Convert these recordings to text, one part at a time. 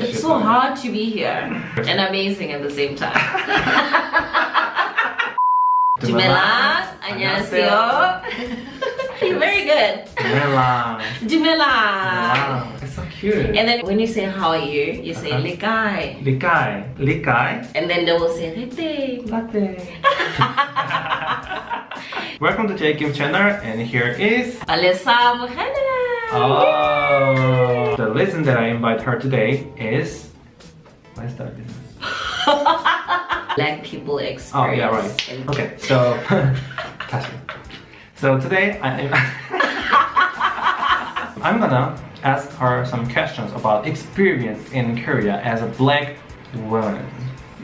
It's so hard to be here and amazing at the same time. Teman, 안녕하세요. You're very good. Teman. It's so cute. And then when you say how are you, you say Likai. Likai. And then they will say Rete. Welcome to Daud Kim channel, and here is LALISA. Oh, the reason that I invite her today is what is that reason? Black people experience. Oh yeah, right. Okay, so so today I'm gonna ask her some questions about experience in Korea as a black woman.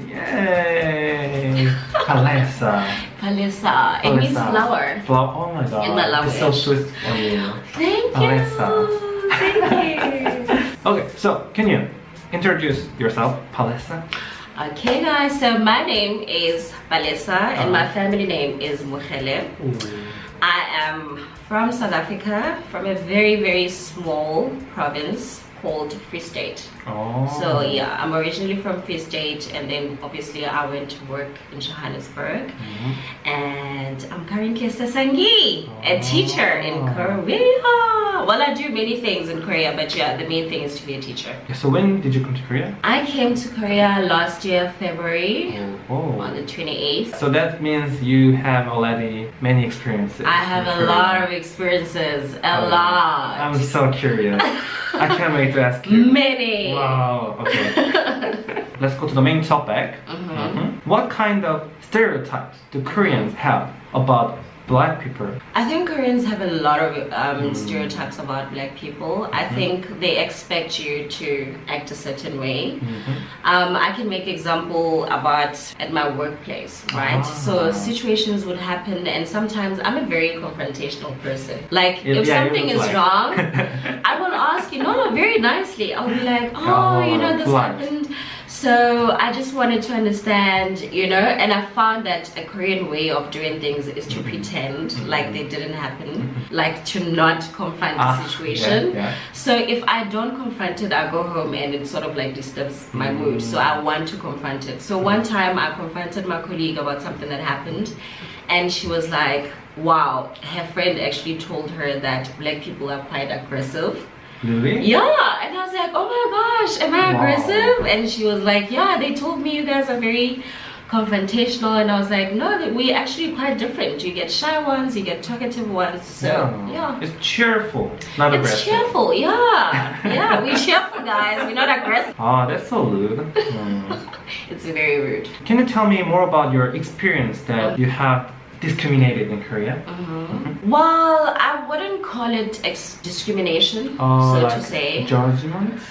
Yay! LALISA. LALISA. It means flower. Flower. Oh my god. In that language. It's so sweet of you. Thank you. LALISA. Thank you. Okay, so can you introduce yourself, LALISA? Okay guys, so my name is LALISA and my family name is Mukhele. I am from South Africa, from a very small province called Free State. Oh. So yeah, I'm originally from Free State, and then obviously I went to work in Johannesburg, and I'm currently a teacher in Korea. Well, I do many things in Korea, but yeah, the main thing is to be a teacher. So when did you come to Korea? I came to Korea last year, February, on the 28th. So that means you have already many experiences. I have a lot of experiences, a lot. I'm so curious. I can't wait to ask you. Many. Wow, okay. Let's go to the main topic. What kind of stereotypes do Koreans have about black people? I think Koreans have a lot of stereotypes about black people. I think they expect you to act a certain way. I can make example about at my workplace, right? So situations would happen, and sometimes I'm a very confrontational person. Like if something is wrong, I will ask you, no, very nicely. I'll be like, oh, you know, this happened. So I just wanted to understand, you know, and I found that a Korean way of doing things is to pretend like they didn't happen, like to not confront the situation. So if I don't confront it, I go home and it sort of like disturbs my mood. So I want to confront it. So one time I confronted my colleague about something that happened, and she was like, wow, her friend actually told her that black people are quite aggressive. Really? Yeah, and I was like, oh my gosh, am I aggressive? And she was like, yeah, they told me you guys are very confrontational. And I was like, no, we actually quite different. You get shy ones, you get talkative ones. So yeah, it's cheerful, not aggressive. It's cheerful, yeah. We're cheerful guys, we're not aggressive. Oh, that's so rude. It's very rude. Can you tell me more about your experience that you have discriminated in Korea? Well, I wouldn't call it discrimination, so like to say. Judgment?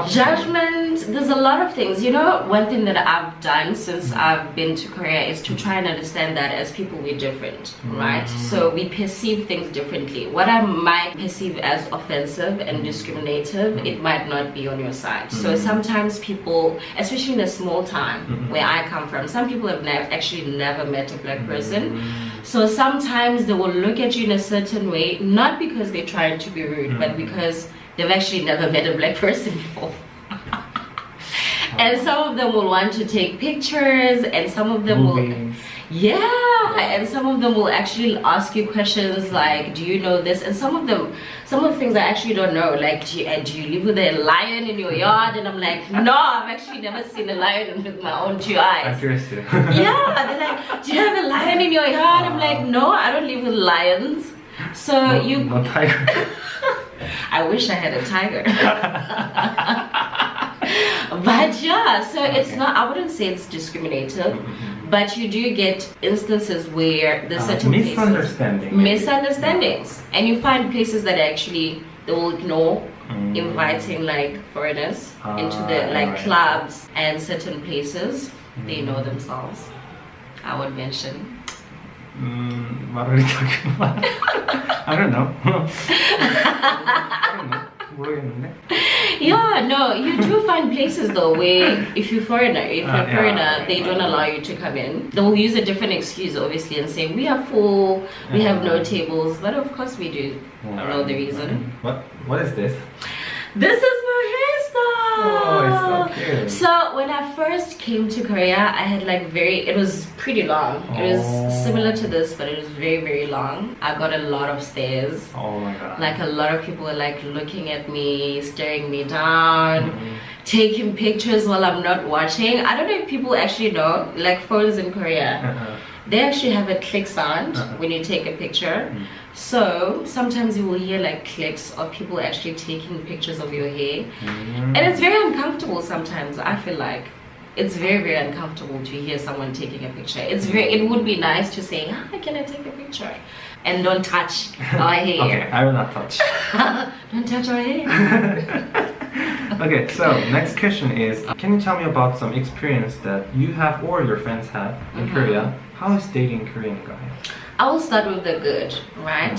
Judgment, there's a lot of things. You know, one thing that I've done since I've been to Korea is to try and understand that as people we're different, right? So we perceive things differently. What I might perceive as offensive and discriminative, it might not be on your side. So sometimes people, especially in a small town where I come from, some people have actually never met a black person. So sometimes they will look at you in a certain way, not because they're trying to be rude, but because they've actually never met a black person before. And some of them will want to take pictures, and some of them will, and some of them will actually ask you questions like, do you know this? And some of the things I actually don't know, like, do you live with a lion in your yard? And I'm like, no, I've actually never seen a lion with my own two eyes. I'm curious too. Yeah, they're like, do you have a lion in your yard? I'm like, no, I don't live with lions. So no tiger. I wish I had a tiger. But yeah, so it's not, I wouldn't say it's discriminative, but you do get instances where there's certain misunderstandings, and you find places that actually they will ignore inviting like foreigners into the clubs and certain places. They know themselves. I would mention. What are we talking about? I don't know. Yeah, no, you do find places though where if you're a foreigner, they don't allow you to come in. They will use a different excuse obviously and say we are full, we have no tables, but of course we do know the reason. What is this? This is my hairstyle. Oh, it's so cute. So when I first came to Korea, I had like it was pretty long. It was similar to this, but it was very, very long. I got a lot of stares. Oh my god. Like a lot of people were like looking at me, staring me down, taking pictures while I'm not watching. I don't know if people actually know, like phones in Korea, they actually have a click sound when you take a picture. So sometimes you will hear like clicks of people actually taking pictures of your hair, and it's very uncomfortable sometimes. I feel like it's very, very uncomfortable to hear someone taking a picture. It would be nice to say, "Hi, can I take a picture?" And don't touch our hair. Okay, I will not touch. Don't touch our hair. Okay, so next question is, can you tell me about some experience that you have or your friends have in Korea? How is dating Korean guys? I will start with the good, right?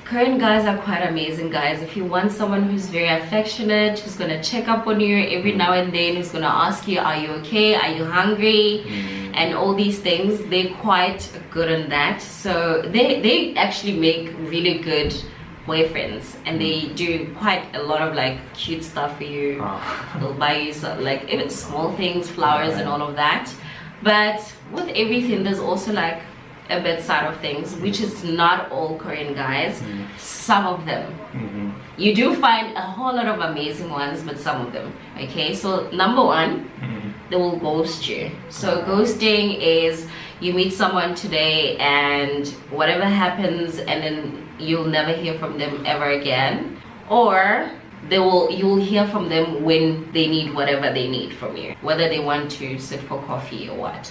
Korean guys are quite amazing guys. If you want someone who's very affectionate, who's gonna check up on you every now and then, who's gonna ask you, are you okay? Are you hungry? And all these things, they're quite good on that. So they actually make really good boyfriends, and they do quite a lot of like cute stuff for you. They'll buy you some, like even small things, flowers and all of that. But with everything, there's also like a bad side of things, which is not all Korean guys. Some of them. You do find a whole lot of amazing ones, but some of them. Okay, so number one, they will ghost you. So ghosting is you meet someone today and whatever happens, and then you'll never hear from them ever again, or you'll hear from them when they need whatever they need from you, whether they want to sit for coffee or what.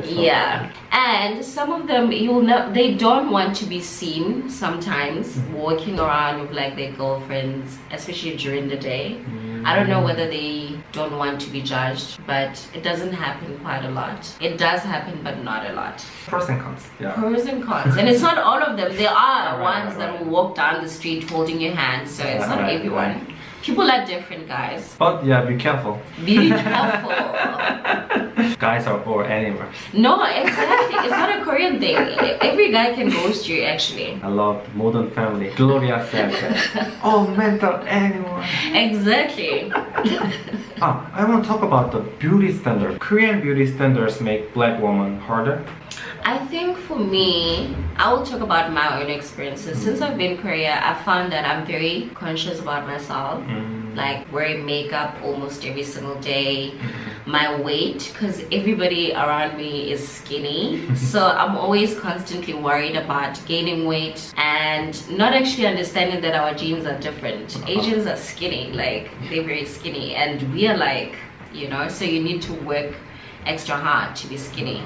Yeah. And some of them they don't want to be seen sometimes walking around with like their girlfriends, especially during the day. I don't know whether they don't want to be judged, but it doesn't happen quite a lot. It does happen, but not a lot. Pros and cons. Yeah. Pros and cons. And it's not all of them. There are ones that will walk down the street holding your hand, so it's not everyone. People are different, guys. But yeah, be careful. Be careful. Guys are all animals. No, exactly. It's not a Korean thing. Every guy can ghost you, actually. I love Modern Family. Gloria said that. Oh, mental animal. Exactly. I want to talk about the beauty standard. Korean beauty standards make black women harder. I think for me, I will talk about my own experiences. Since I've been in Korea, I found that I'm very conscious about myself. Like wearing makeup almost every single day. My weight, because everybody around me is skinny. So I'm always constantly worried about gaining weight and not actually understanding that our genes are different. Asians are skinny, like they're very skinny, and we are like, you know, so you need to work extra hard to be skinny.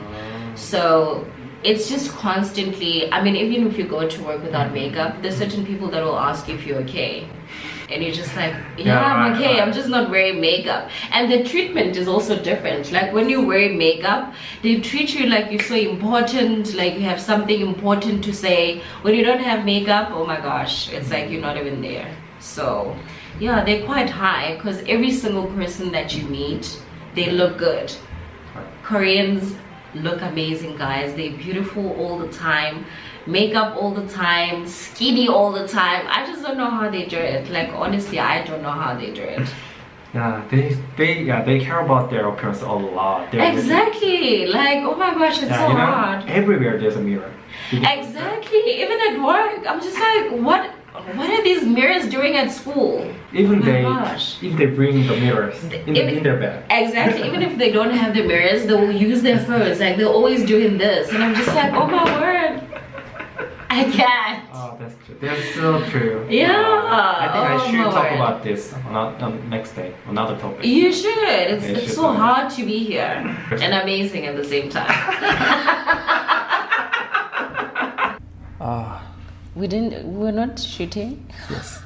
So it's just constantly, I mean, even if you go to work without makeup, there's certain people that will ask you if you're okay, and you're just like, yeah, I'm okay, I'm just not wearing makeup. And the treatment is also different. Like when you wear makeup, they treat you like you're so important, like you have something important to say. When you don't have makeup, oh my gosh, it's like you're not even there. So yeah, they're quite high, because every single person that you meet, they look good. Koreans look amazing, guys. They're beautiful all the time, makeup all the time, skinny all the time. I just don't know how they do it. Like honestly, I don't know how they do it. Yeah, they care about their appearance a lot. Exactly. Like, oh my gosh, it's so hard. Everywhere there's a mirror. Exactly. Even at work, I'm just like, what are these mirrors doing at school? Even if they bring the mirrors in their bag. Exactly. Even if they don't have the mirrors, they will use their phones. Like they're always doing this, and I'm just like, oh my word, I can't. Oh, that's true. That's so true. Yeah. I think I should talk about this next day, another topic. You should. It's so hard to be here and amazing at the same time. We're not shooting. Yes.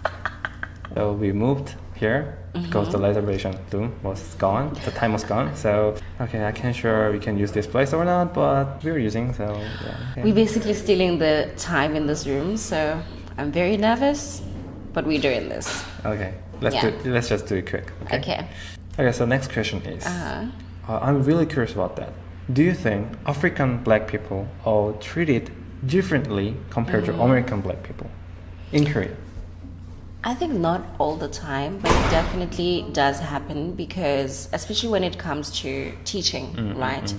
So we moved here because the reservation room was gone. The time was gone. So okay, I can't sure we can use this place or not, but we were using. So yeah. Okay. We're basically stealing the time in this room. So I'm very nervous, but we're doing this. Okay. Let's just do it quick. Okay. Okay. So next question is, I'm really curious about that. Do you think African black people are treated differently compared to American black people in Korea? I think not all the time, but it definitely does happen because, especially when it comes to teaching, right?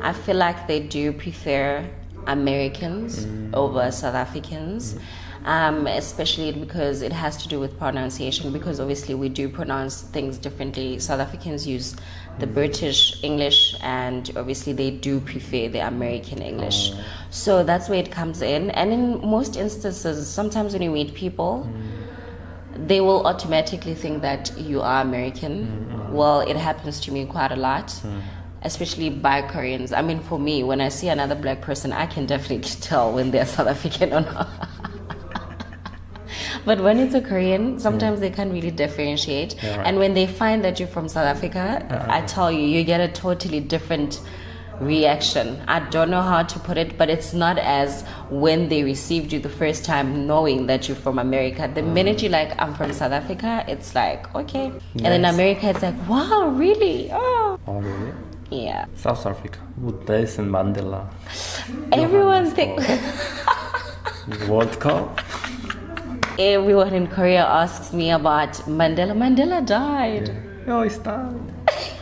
I feel like they do prefer Americans over South Africans, especially because it has to do with pronunciation, because obviously we do pronounce things differently. South Africans use the British English, and obviously they do prefer the American English. So that's where it comes in. And in most instances, sometimes when you meet people, they will automatically think that you are American. Well, it happens to me quite a lot, especially by Koreans. I mean, for me, when I see another black person, I can definitely tell when they're South African or not. But when it's a Korean, sometimes they can't really differentiate. Yeah, right. And when they find that you're from South Africa, I tell you, you get a totally different reaction. I don't know how to put it, but it's not as when they received you the first time knowing that you're from America. The minute you're like, I'm from South Africa, it's like, okay. And in America, it's like, wow, really? Oh, really? Yeah. South Africa. What days in Mandela? Everyone thinks... World Cup? Everyone in Korea asks me about Mandela. Mandela died. Oh, he's died.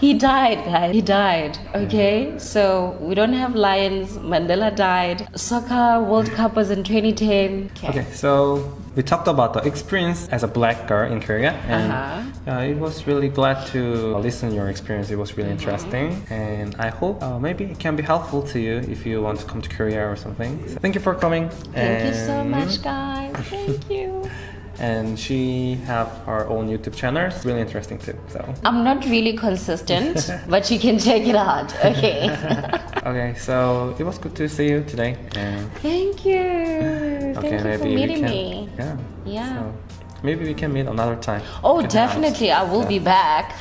He died, guys. He died. Okay? So we don't have lions. Mandela died. Soccer World Cup was in 2010. Okay, so we talked about the experience as a black girl in Korea, and it was really glad to listen to your experience. It was really interesting, and I hope maybe it can be helpful to you if you want to come to Korea or something. So thank you for coming. Thank you so much, guys. Thank you. And she have her own YouTube channel. It's really interesting too. So I'm not really consistent, but you can check it out. Okay. Okay, so it was good to see you today. And thank you. Thank you for meeting me. Yeah. So maybe we can meet another time. Oh, definitely. I will be back.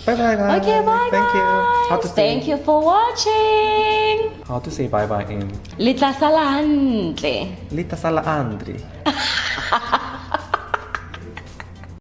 Bye bye guys. Okay, bye Thank you. How to say, Thank you for watching. How to say bye bye in Litla Salandre. Lita Sala Andri.